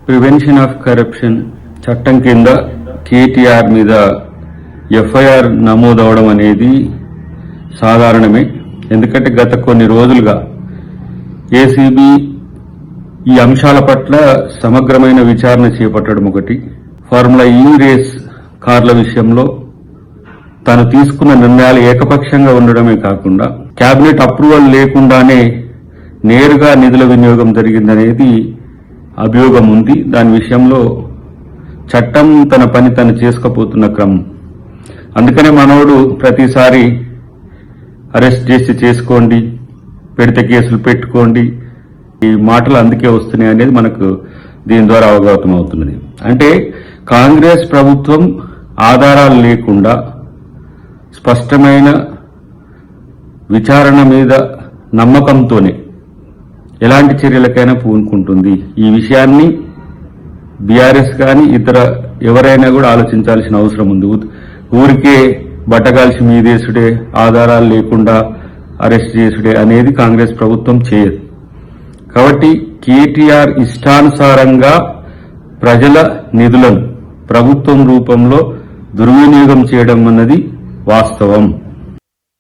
Prevention of corruption చట్టం కింద కేటీఆర్ మీద ఎఫ్ఐఆర్ నమోదవడం అనేది సాధారణమే. ఎందుకంటే గత కొన్ని రోజులుగా ఏసీబీ ఈ అంశాల పట్ల సమగ్రమైన విచారణ చేపట్టడం ఒకటి, ఫార్ములా ఈ రేస్ కార్ల విషయంలో తాను తీసుకున్న నిర్ణయాలు ఏకపక్షంగా ఉండడమే కాకుండా కేబినెట్ అప్రూవల్ లేకుండానే నేరుగా నిధుల వినియోగం జరిగిందనేది అభియోగం ఉంది. దాని విషయంలో చట్టం తన పని తను చేసుకుపోతున్న క్రమం. అందుకనే మనోడు ప్రతిసారి అరెస్ట్ చేసి చేసుకోండి, పెడితే కేసులు పెట్టుకోండి, ఈ మాటలు అందుకే వస్తున్నాయి అనేది మనకు దీని ద్వారా అవగతం అవుతున్నది. అంటే కాంగ్రెస్ ప్రభుత్వం ఆధారాలు లేకుండా స్పష్టమైన విచారణ మీద నమ్మకంతోనే ఎలాంటి చర్యలకైనా పూనుకుంటుంది. ఈ విషయాన్ని బీఆర్ఎస్ కానీ ఇతర ఎవరైనా కూడా ఆలోచించాల్సిన అవసరం ఉంది. ఊరికే బట్టగాల్చి మీదేసుడే, ఆధారాలు లేకుండా అరెస్ట్ చేసుడే అనేది కాంగ్రెస్ ప్రభుత్వం చేయదు. కాబట్టి కేటీఆర్ ఇష్టానుసారంగా ప్రజల నిధులను ప్రభుత్వం రూపంలో దుర్వినియోగం చేయడం అన్నది వాస్తవం.